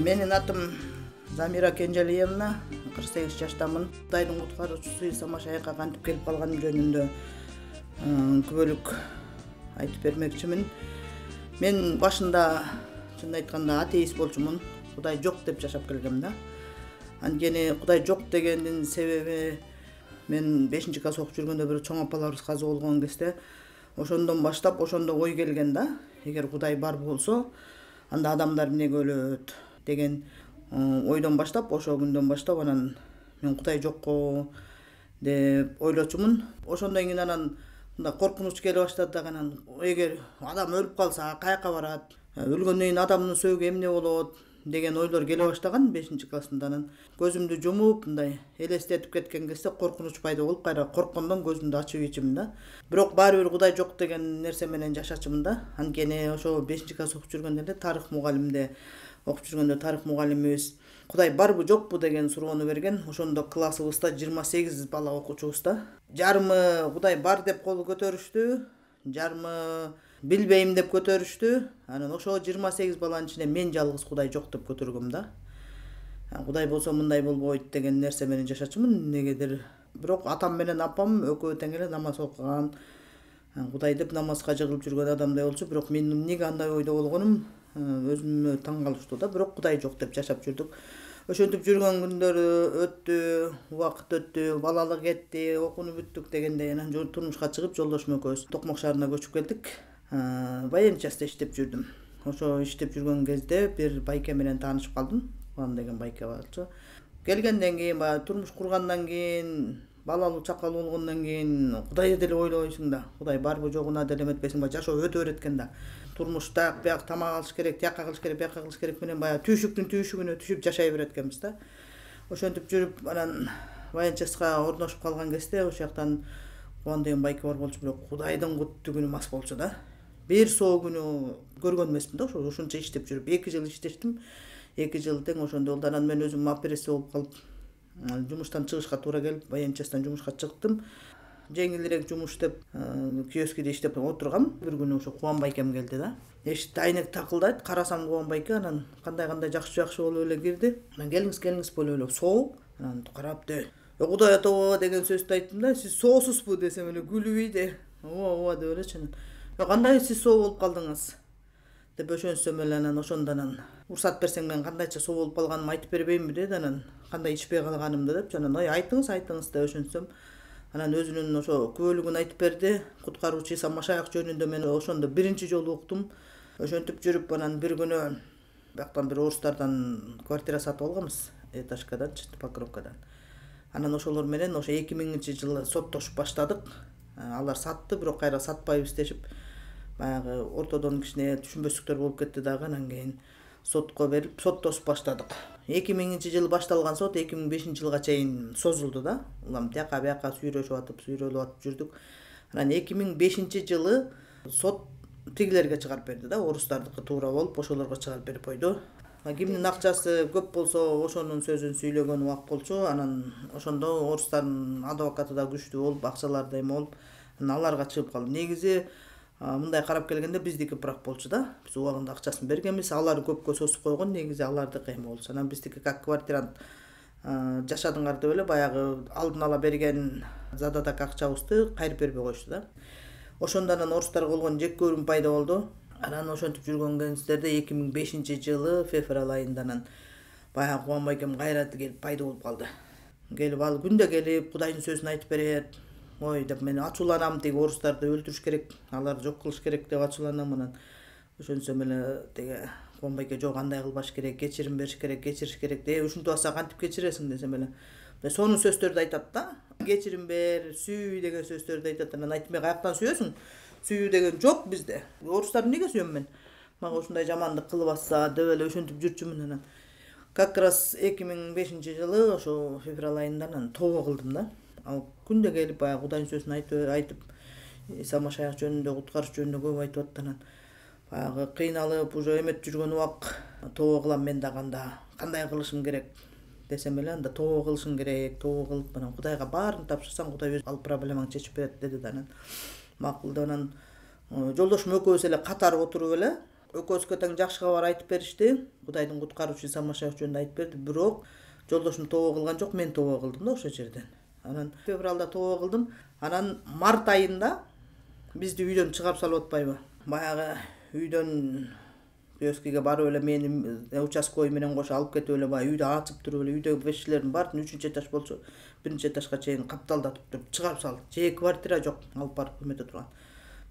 Менин атым Замира Кенжалиевна, 48 жаштамын. Кудайдын куткаруучусу Иса Машайыкка кантип келип калганым жөнүндө күбөлүк айтып бермекчимин. Мен башында чын айтканда атеист болчумун. Кудай жок деп жашап келгем да. Анткени Кудай жок дегендин себеби мен 5-класс окуп жүргөндө бир чоң апаларыбыз каза болгон кезде ошондон баштап ошондо ой келген да. Эгер Кудай бар болсо, анда адамдар эмнеге өлөт деген ойдон баштап, ошо күндөн баштап анан мен Кудай жокко деп ойлочумун. Ошондон кийин анан мында коркунуч келе баштады дагы, анан эгер адам өлүп калса каяка барат, өлгөндөн кийин адамдын сөөгү эмне болот деген ойлор келе баштаган 5-классында. Анан көзүмдү жумуп мындай элестетип кеткен кезде коркунуч пайда болуп, кайра корккондон көзүмдү ачып ичимин да. Бирок баары бир Кудай жок деген нерсе менен жашачумун да. Анткени ошо 5-класс окуп жүргөндө тарых мугалимде окуп жүргөндө тарых мугалимибиз Кудай барбы жокпу деген суроону берген. Ошондо классыбызда 28 бала окуучубуз да. Жарымы Кудай бар деп кол көтөрүштү, жарымы билбейм деп көтөрүштү. Анан ошо 28 баланын ичинде мен жалгыз Кудай жок деп көтөргөм да. Кудай болсо мындай болбойт деген нерсе менен жашачумун. Негедир бирок атам менен апам экөө тең эле намаз окуган, Кудай деп намазга жыгылып жүргөн адамдай болчу. Бирок мен эмнеге андай ойдо болгонум өзүмө таң калыштуу да. Бирок Кудай жок деп жашап жүрдүк. Ошентип жүргөн күндөр өттү, убакыт өттү, балалык кетти, окууну бүттүк дегендей анан турмушка чыгып жолдошум экөөбүз Токмок шаарына көчүп келдик. Военчаста иштеп жүрдүм. Ошо иштеп жүргөн кезде бир байке менен таанышып калдым. Кубан деген байке болчу. Келгенден кийин баягы турмуш кургандан кийин, балалуу чакалуу болгондон кийин Кудайды деле ойлойсуң да. Кудай барбы жогуна деле эметпейсиң ба? Жашоо өтө берет экен да. Турмушта бияк тамак алыш керек, тияка кылыш керек, бияка кылыш керек менен баягы түйшүктүн түйшүгүнө түшүп жашай берет экенбиз да. Ошентип жүрүп анан военчаска орношуп калган кезде ошол жактан Кубан деген байке бар болчу, бирок Кудайдын куттугүнү мас болчу да. Бир соогүнү көргөн эмесмин да. Ошончо иштеп жүрүп 2 жыл иштештим. 2 жыл тең ошондой болду. Анан мен өзүм операция болуп калып, жумуштан чыгышка туура келип, военчастан жумушка чыктым. Жеңилирээк жумуш деп киоскиде иштеп отургам. Бир күнү ошо Кубан байкем келди да. Эшикте айнек такылдайт. Карасам Кубан байке, анан кандай жакшы болуп эле кирди. Анан келиңиз болуп эле соо. Анан карап Кудай атабы деген сөздү айттым да. Сиз соосузбу десем эле күлүп ийди. Ооба деп элечи. Кандай сиз соо болуп калдыңыз деп өшөнсөм эле, анан ошондон уруксат берсең мен кандайча соо болуп калганымды айтып бербейминби деди. Анан кандай ичпей калганымды депчи. Анан айтыңыз деп өшөнсөм. Анан өзүнүн ошо күбөлүгүн айтып берди. Куткаруучу Иса Машайык жөнүндө мен ошондо биринчи жолу уктум. Ошентип жүрүп анан бир күнү бияктан бир орустардан квартира сатып алганбыз, этажкадан, Покровкадан. Анан ошолор менен ошо 2000-жылы соттошуп баштадык. Алар сатты, бирок кайра сатпайбыз дешип, баягы ортодон кичине түшүнбөстүктөр болуп кетти дагы. Анан кийин сотко берип соттошуп баштадык. 2000-жылы башталган сот 2005-жылга чейин созулду да. Улам тияка бияка сүйлөшүп атып жүрдүк. Анан 2005-жылы сот тигилерге чыгарып берди да. Орустардыкы туура болуп, ошолорго чыгарып берип койду. Кимдин акчасы көп болсо ошонун сөзүн сүйлөгөн убакыт болчу. Анан ошондо орустардын адвокаты да күчтүү болуп, акчалары да эме болуп, анан аларга чыгып калды. Негизи мындай карап келгенде биздики прав болчу да. Биз убагында акчасын бергенбиз, алар көпкө созуп койгон, негизи алардыкы эме болчу. Анан биздики как квартирант жашадыңар деп эле баягы алдын ала берген задаток акчабызды кайрып бербей коюшту да. Ошондо анан орустарга болгон жек көрүм пайда болду. Анан ошентип жүргөн кездерде 2005-жылы февраль айында анан баягы Кубан байкем кайра келип пайда болуп калды. Келип ал күндө келип Кудайдын сөзүн айтып берет. Ой деп мен ачууланам, теги орустарды өлтүрүш керек, аларды жок кылыш керек деп ачууланам. Анан ошонсом эле теги Кубан байке жок, андай кылбаш керек, кечирим бериш керек, кечириш керек. Ушинтип атса кантип кечиресиң десем эле. Сонун сөздөрдү айтат да. Кечирим бер, сүй деген сөздөрдү айтат. Анан айттым, каяктан сүйөсүң? Сүйүү деген жок бизде. Орустарды эмнеге сүйөм мен? Мага ушундай жамандык кылып атса деп эле ошентип жүрчүмүн. Анан как раз 2005-жылы ошо февраль айында анан тоба кылдым да. Ал күндө келип баягы Кудайдын сөзүн айтып, Иса Машайык жөнүндө, куткаруш жөнүндө көп айтып атты. Анан баягы кыйналып, уже эметип жүргөн убак тоба кылам мен дагы, анда кандай кылышым керек десем эле, анда тоба кылышың керек, тоба кылып анан Кудайга баарын тапшырсаң, Кудай өз ал проблемаңды чечип берет деди да. Анан макул деп анан жолдошум экөөбүз эле катар отуруп эле экөөбүзгө тең жакшы кабар айтып беришти. Кудайдын куткаруучу Иса Машах жөнүндө айтып берди. Бирок жолдошум тобо кылган жок, мен тобо кылдым да ошол жерден. Анан февралда тобо кылдым. Анан март айында бизди үйдөн чыгарып салып атпайбы? Баягы үйдөн Киоскиге барып эле мени участковый менен кошо алып кетип эле баягы үйдө ачып туруп эле үйдөгү вещилердин баарын 3-этаж болчу 1-этажга чейин капталдатып туруп чыгарып салды. Же квартира жок алып барып көмөтө турган.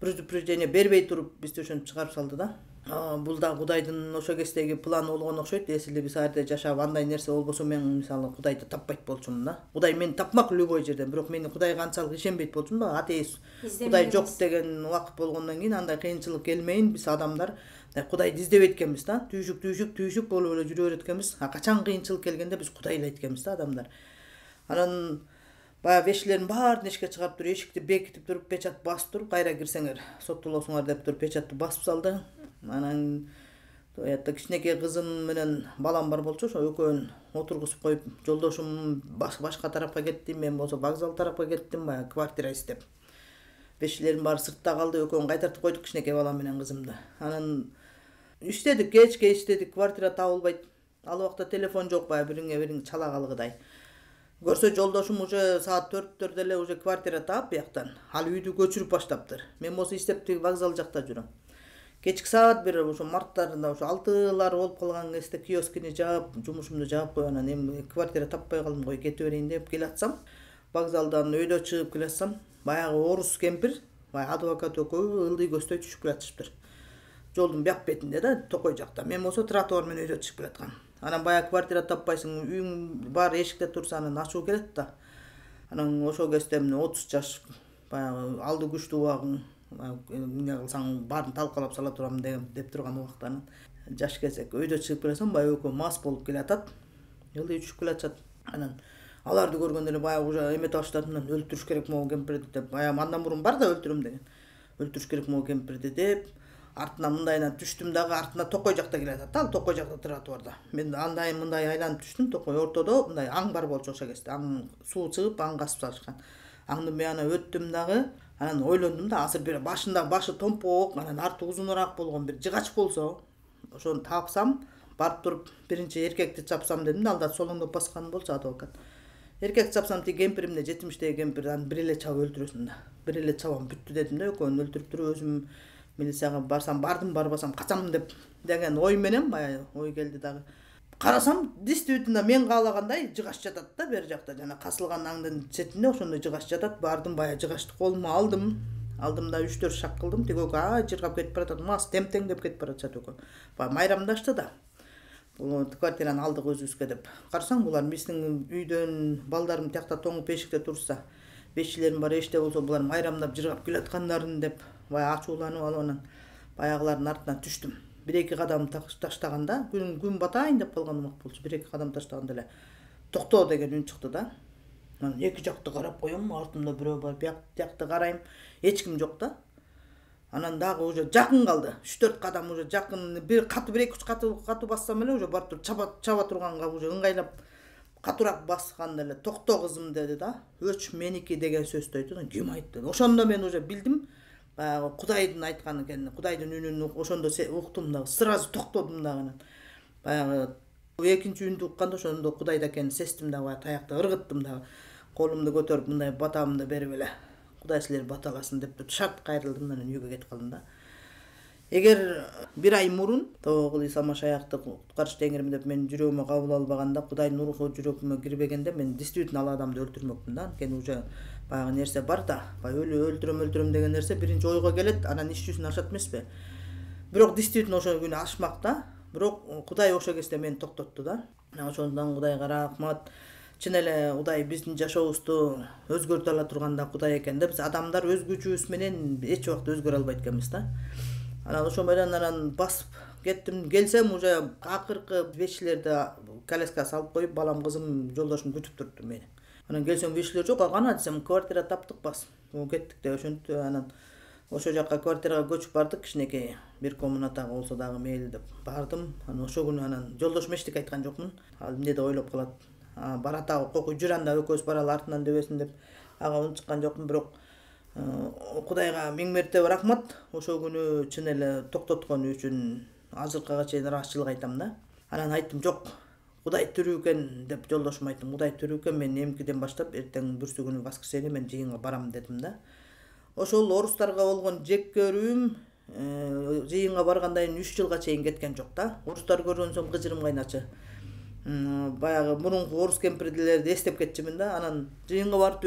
Предупреждение бербей туруп бизди ошентип чыгарып салды да. Бул да Кудайдын ошо кездеги планы болгон окшойт. Эсили биз ар жерде жашап андай нерсе болбосо мен мисалы Кудайды таппайт болчумун да. Кудай мени тапмак любой жерден, бирок мен Кудайга анчалык ишенбейт болчумун да. Атеист. Кудай жок деген убакыт болгондон кийин андай кыйынчылык келмейин, биз адамдар Кудайды издебейт экенбиз да. Түйшүк болуп эле жүрө берет экенбиз. Качан кыйынчылык келгенде биз Кудайлайт экенбиз да адамдар. Анан баягы вещилердин баарын эшикке чыгарып туруп, эшикти бекитип туруп, печат басып туруп, кайра кирсеңер соттолосуңар деп туруп печатты басып салды. Анан оятта кичинекей кызым менен балам бар болчу, ошо экөөнү отургузуп коюп, жолдошум башка тарапка кетти, мен болсо вокзал тарапка кеттим, баягы квартира издеп. Вещилердин баары сыртта калды, экөөнү кайтартып койдук кичинекей балам менен кызымды. Анан иштедик, кечке иштедик, квартира табылбайт. Ал убакта телефон жок, баягы бириң чала калгыдай. Көрсө жолдошум уже саат 4-төрдө эле уже квартира таап бияктан. Ал үйдү көчүрүп баштаптыр. Мен болсо иштеп тиги вокзал жакта жүрөм. Кечки саат бир ошо марттарында ошо 6-лар болуп калган кезде киоскини жаап, жумушумду жаап коюп анан эми квартира таппай калдым го, кете берейин деп келатсам, вокзалдан өйдө чыгып келатсам, баягы орус кемпир, баягы адвокат экөө ылдый көздөй түшүп келатышыптыр. Жолдун бияк бетинде да, токой жакта. Мен болсо тротуар менен өйдө чыгып келаткам. Анан баягы квартира таппайсың, үйүң бар эшикте турса анан ачуу келет да. Анан ошол кезде 30 жаш баягы алды күчтүү убагың, эмне кылсаң баарын талкалап сала турам деп турган убакта анан жаш кезек өйдө чыгып келсем, баягы экөө мас болуп келатат. Ылдый түшүп келатышат. Анан аларды көргөндө эле баягы уже эметип баштадым, өлтүрүш керек могу кемпирди деп. Баягы андан мурун бар да өлтүрөм деген. Өлтүрүш керек могу кемпирди деп. Артына мындайынан түштүм дагы, артына токой жакта келатат. Ал токой жакта тротуарда. Мен андай мындай айланып түштүм, токой ортодо мындай аң бар болчу ошол кезде. Аң суу чыгып, аң касып салышкан. Аңдын бuyana өттүм дагы. Анан ойлондум да, азыр бир башында башы томпок, анан арты узунураак болгон бир жыгач болсо, ошону тапсам, барып туруп биринчи эркекти чапсам дедим да, алда солоңдоп баскан болчу адвокат. Эркекти чапсам, тиги кемпиримде 70-теги кемпир, аны бир эле чабып өлтүрөсүң да. Бир эле чабам бүттү дедим да, экөөнү өлтүрүп туруп өзүм милицияга барсам бардым, барбасам качам деген ой менен баягы ой келди дагы. Карасам, действительно мен каалагандай жыгач жатат да бер жакта, жана касылган аңдын четинде ошондой жыгач жатат. Бардым, баягы жыгачты колума алдым. Алдым да 3-4 шак кылдым. Тиги экөө жыргап кетип баратат, мас темтең деп кетип баратат экөө. Баягы майрамдашты да. Бул квартираны алдык өзүбүзгө деп. Карасаң, булар биздин үйдөн балдарым тиякта тоңуп эшикте турса, бешчилерим бар эшикте болсо, булар майрамдап жыргап келаткандарын деп баягы ачууланып алып анан баягылардын артынан түштүм. 1-2 кадам таштаганда, күн батайын деп калган убакыт болчу. 1-2 кадам таштаганда эле токто деген үн чыкты да. Анан эки жакты карап коем, артымда бирөө бар, биякты карайм, эч ким жок да. Анан дагы уже жакын калды. 3-4 кадам уже жакын, бир катуу 1-2 катуу бассам эле уже барып туруп чаба турганга уже ыңгайлап катуураак басканда эле токто кызым деди да. Өч меники деген сөздү айтты. Ким айтты? Ошондо мен уже билдим. Баягы Кудайдын айтканы экен. Кудайдын үнүн ошондо уктум да, сразу токтодум да анан. Баягы экинчи үндү укканда ошондо Кудайда экенин сездим да, баягы таякта ыргыттым да. Колумду көтөрүп мындай батамды берип эле Кудай силерди баталасын деп шарт кайрылдым, анан үйгө кетип калдым да. Эгер 1 ай мурун Тоогул Иса Машаякты куткарыш теңирим деп мен жүрөгүмө кабыл албаганда, Кудайдын руху жүрөгүмө кирбегенде мен действительно ал адамды өлтүрмөкмүн да. Анткени уже баягы нерсе бар да. Баягы өлтүрөм деген нерсе биринчи ойго келет, анан иш жүзүнө ашат эмеспи? Бирок действительно ошол күнү ашмак да. Бирок Кудай ошол кезде мени токтотту да. Ошондон Кудайга рахмат. Чын эле Кудай биздин жашообузду өзгөртө ала турган да Кудай экен да. Биз адамдар өз күчүбүз менен эч убакта өзгөрө албайт экенбиз да. Анан ошо менен анан басып кеттим. Келсем уже акыркы вещилерди коляскага салып коюп, балам кызым жолдошум күтүп турупту мени. Анан келсем вещилер жок, кана десем, квартира таптык бас. Кеттик деп ошентип анан ошо жакка квартирага көчүп бардык, кичинекей бир комнатага болсо дагы мейли деп бардым. Анан ошо күнү анан жолдошум эчтеке айткан жокмун. Ал эмне деп ойлоп калат. Барата кокуй жүр анда экөөбүз баралы артынан дебесин деп ага унчуккан жокмун. Бирок Кудайга миң мертебе рахмат. Ошол күнү чын эле токтоткону үчүн азыркыга чейин ырахчылык айтам да. Анан айттым, жок, Кудай тирүү экен деп жолдошума айттым. Кудай тирүү экен, мен эмкиден баштап эртең бүрсү күнү воскресенье мен жыйынга барам дедим да. Ошол орустарга болгон жек көрүүм жыйынга баргандан кийин 3 жылга чейин кеткен жок да. Орустар көргөн соң кыжырым кайначы. Баягы мурунку орус кемпирдилерди эстеп кетчүмүн да. Анан жыйынга барып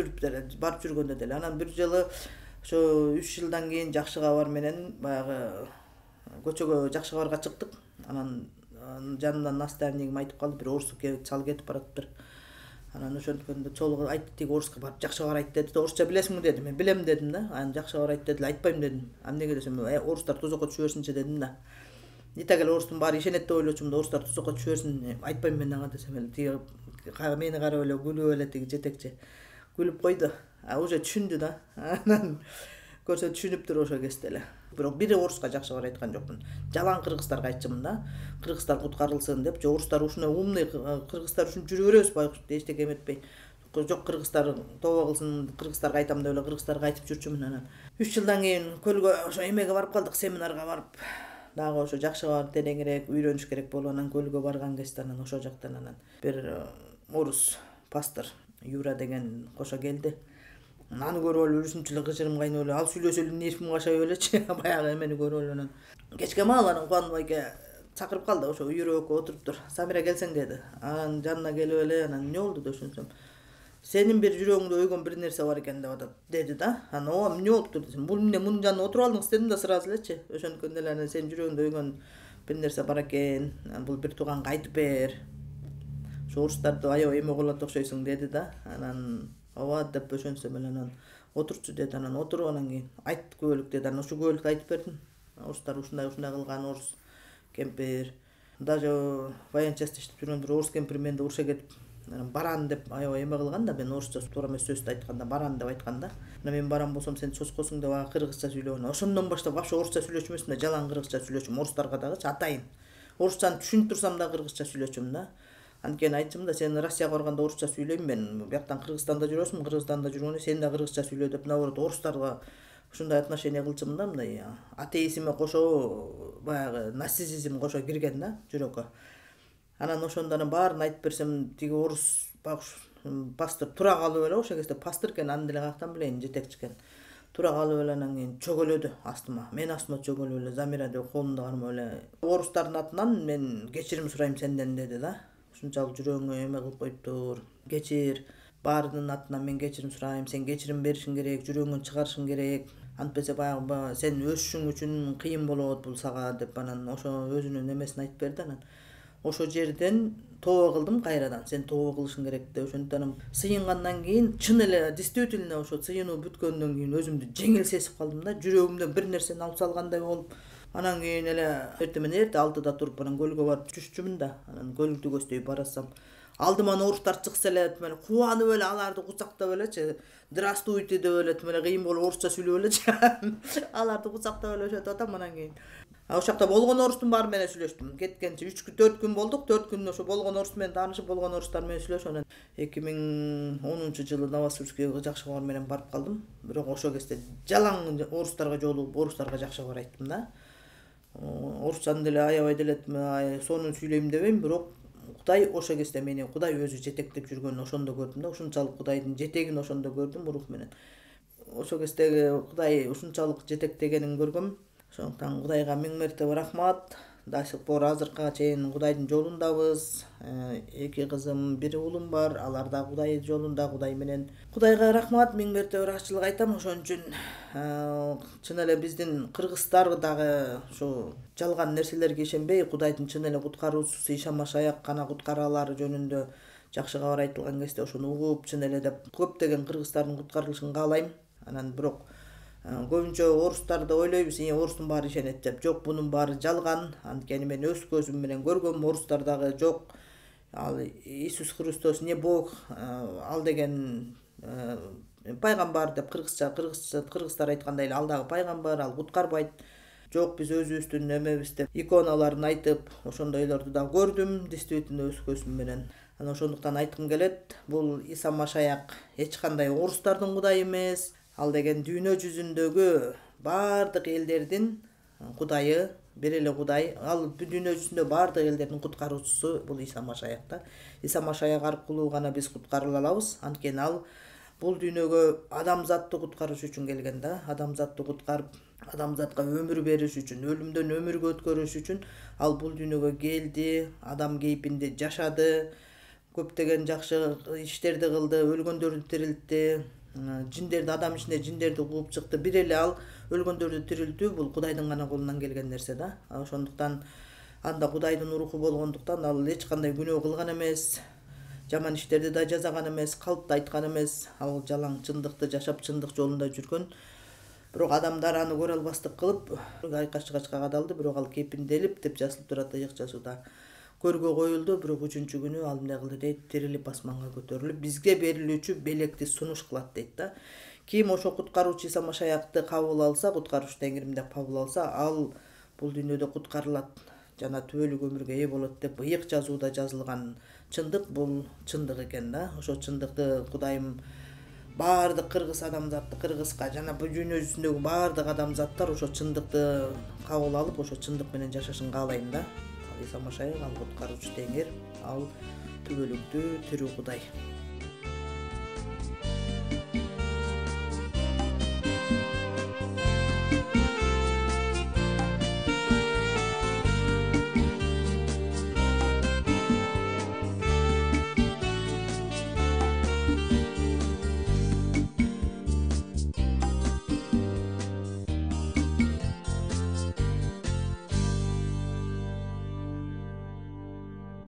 жүргөндө деле. Анан бир жылы ошо 3 жылдан кийин жакшы кабар менен баягы көчөгө жакшы кабарга чыктык. Анан жанымдан наставнигим айтып калды, бир орус чал кетип баратыптыр. Анан ошонткөндө чолго айтты, тиги орусска барып жакшы кабар айт деди. Орусча билесиңби деди. Мен билем дедим да. Анан жакшы кабар айт деди, айтпайм дедим. Эмнеге десем, орустар тузакка түшүбөрсүнчү дедим да. Итагел орустун баары ишенет деп ойлочумун да, орустар тузакка түшүбөрсүн, айтпайм мен ага десем эле, тиги мени карап эле күлүп эле тиги жетекчи. Күлүп койду. Уже түшүндү да. Анан көрсө түшүнүптүр ошо кезде эле. Бирок бир оруска жакшы кабар айткан жокмун. Жалаң кыргыздарга айтчымын да. Кыргыздар куткарылсын деп, орустар ушундай умный кыргыздар үчүн жүрө беребиз байкуш эчтеке эметпей. Жок, кыргыздар тоба кылсын, кыргыздарга айтам деп эле кыргыздарга айтып жүрчүмүн. Анан 3 жылдан кийин көлгө ошо эмеге барып калдык, семинарга барып. Дагы ошо жакшы кабар тереңирээк үйрөнүш керек болуп, анан көлгө барган кезде анан ошол жактан анан бир орус пастор Юра деген кошо келди. Аны көрүп эле үрүсүнчү эле кыжырым кайнап эле, ал сүйлөсө эле нервим кашап элечи, баягы эмени көрүп эле. Анан кечке маал анан Кубанов айке чакырып калды, ошо Юра экөө отуруптур. Самира келсең деди. Анан жанына келип эле, анан эмне болду деп түшүнсөм, сенин бир жүрөгүңдө ойгон бир нерсе бар экен деп атат деди да. Анан ооба, эмне болуптур десем, бул эмне мунун жанына отуруп алдыңыз дедим да, сразу элечи. Ошонткөндө эле анан сенин жүрөгүңдө ойгон бир нерсе бар экен, бул бир тууганга айтып бер. Ошо орустарды аябай эме кылат окшойсуң деди да. Анан ооба деп ошонсом эле анан отурчу деди. Анан отуруп анан кийин айт күбөлүк деди. Анан ошо күбөлүктү айтып бердим. Орустар ушундай кылган, орус кемпир. Даже воен часть иштеп жүргөн бир орус кемпир менди уруша кетип, анан баран деп аябай эме кылган да, мен орусча туура эмес сөздү айтканда баран деп айткан да. Анан мен баран болсом сен чоскосуң деп ага кыргызча сүйлөгөн. Ошондон баштап вообще орусча сүйлөчү эмесмин да, жалаң кыргызча сүйлөчүм. Орустарга дагычы атайын. Орусчаны түшүнүп турсам да кыргызча сүйлөчүм да. Анткени айтчым да, сен Россияга барганда орусча сүйлөйм мен. Бияктан Кыргызстанда жүрөсүң, Кыргызстанда жүргөндө сен да кыргызча сүйлө деп, наоборот орустарга ушундай отношение кылчумун да, мындай атеизмге кошо баягы нацизм кошо кирген да жүрөккө. Анан ошондон баарын айтып берсем, тиги орус пастор тура калып эле, ошол кезде пастор экен, аны деле каяктан билейин, жетекчи экен. Тура калып эле анан кийин чөгөлөдү астыма. Мен астыма чөгөлүп эле, Замира деп колунду кармап эле, орустардын атынан мен кечирим сурайм сенден деди да. Ушунчалык жүрөгүңө эме кылып коюптур. Кечир, баарынын атынан мен кечирим сурайм, сен кечирим беришиң керек, жүрөгүңөн чыгарышың керек. Антпесе баягы сен өсүшүң үчүн кыйын болот бул сага деп анан ошо өзүнүн эмесин айтып берди. Анан ошо жерден тооба кылдым кайрадан. Сен тооба кылышың керек деп ошондон сыйынгандан кийин чын эле действительно ошо сыйынуу бүткөндөн кийин өзүмдү жеңил сезип калдым да. Жүрөгүмдөн бир нерсени алып салгандай болуп, анан кийин эле эртемен 6-да туруп анан көлгө барып түшчүмүн да. Анан көлдү көздөй барасам, алдыман орустар чыкса эле мен кубанып эле аларды кучактап элечи, здравствуйте деп эле кыйын болуп орусча сүйлөп элечи. Аларды кучактап эле өшөтүп атам. Анан кийин ошол жакта болгон орустун баары менен сүйлөштүм. Кеткенче 3-4 күн болдук. 4 күн ошо болгон орус менен таанышып, болгон орустар менен сүйлөшүп, анан 2010-жылы Новосибирскке жакшы кабар менен барып калдым. Бирок ошол кезде жалаң орустарга жолугуп, орустарга жакшы кабар айттым да. Орусчаны деле аябай деле сонун сүйлөйм дебейм, бирок Кудай ошол кезде мени Кудай өзү жетектеп жүргөнүн ошондо көрдүм да. Ушунчалык Кудайдын жетегин ошондо көрдүм рух менен. Ошол кезде Кудай ушунчалык жетектегенин көргөм. Ошондуктан Кудайга миң мертебе рахмат. До сих пор азыркыга чейин Кудайдын жолундабыз. 2 кызым, 1 уулум бар. Алар да Кудай жолунда, Кудай менен. Кудайга рахмат, миң мертебе ырахчылык айтам. Ошон үчүн чын эле биздин кыргыздар дагы ушу жалган нерселерге ишенбей, Кудайдын чын эле куткаруусу Иса Машаяк гана куткара алары жөнүндө жакшы кабар айтылган кезде ошону угуп, чын эле деп көптөгөн кыргыздардын куткарылышын каалайм. Анан бирок көбүнчө орустарды ойлойбуз, орустун баары ишенет деп. Жок, бунун баары жалган. Анткени мен өз көзүм менен көргөм, орустар дагы жок. Ал Иисус Христос не Бог, ал деген пайгамбар деп кыргыздар айткандай эле, ал дагы пайгамбар, ал куткарбайт. Жок, биз өзүбүздүн эмебиз деп иконаларын айтып, ошондойлорду да көрдүм, действительно өз көзүм менен. Анан ошондуктан айткым келет, бул Иса Машаяк эч кандай орустардын Кудайы эмес. Ал деген дүйнө жүзүндөгү баардык элдердин Кудайы, бир эле Кудай. Ал дүйнө жүзүндө бардык элдердин куткаруучусу бул Иса Машаяк да. Иса Машаяк аркылуу гана биз куткарыла алабыз. Анткени ал бул дүйнөгө адамзатты куткарыш үчүн келген да. Адамзатты куткарып, адамзатка өмүр бериш үчүн, өлүмдөн өмүргө өткөрүш үчүн ал бул дүйнөгө келди, адам кейпинде жашады, көптөгөн жакшы иштерди кылды, өлгөндөрдү тирилтти, жиндерди, адам ичинде жиндерди кууп чыкты. Бир эле ал өлгөндөрдү тирилтүү бул Кудайдын гана колунан келген нерсе да. Ошондуктан анда Кудайдын руху болгондуктан ал эч кандай күнөө кылган эмес, жаман иштерди да жасаган эмес, калпты айткан эмес. Ал жалаң чындыкты жашап, чындык жолунда жүргөн. Бирок адамдар аны көрө албастык кылып, айкаш-качка кадалды, бирок ал кепинделип деп жазылып турат ыйык жазууда. Көргө коюлду, бирок 3-күнү күнү ал эмне кылды дейт, тирилип асманга көтөрүлүп, бизге берилүүчү белекти сунуш кылат дейт да. Ким ошо куткаруучу Иса Машаякты кабыл алса, куткаруучу Теңирим деп кабыл алса, ал бул дүйнөдө куткарылат жана түбөлүк өмүргө ээ болот деп ыйык жазууда жазылган чындык бул чындык экен да. Ошо чындыкты Кудайым баардык кыргыз адамзатты, кыргызга жана бул дүйнө жүзүндөгү баардык адамзаттар ошо чындыкты кабыл алып, ошо чындык менен жашашын каалайм да. Иса Машаяк ал куткаруучу Теңир, ал түбөлүктүү тирүү Кудай.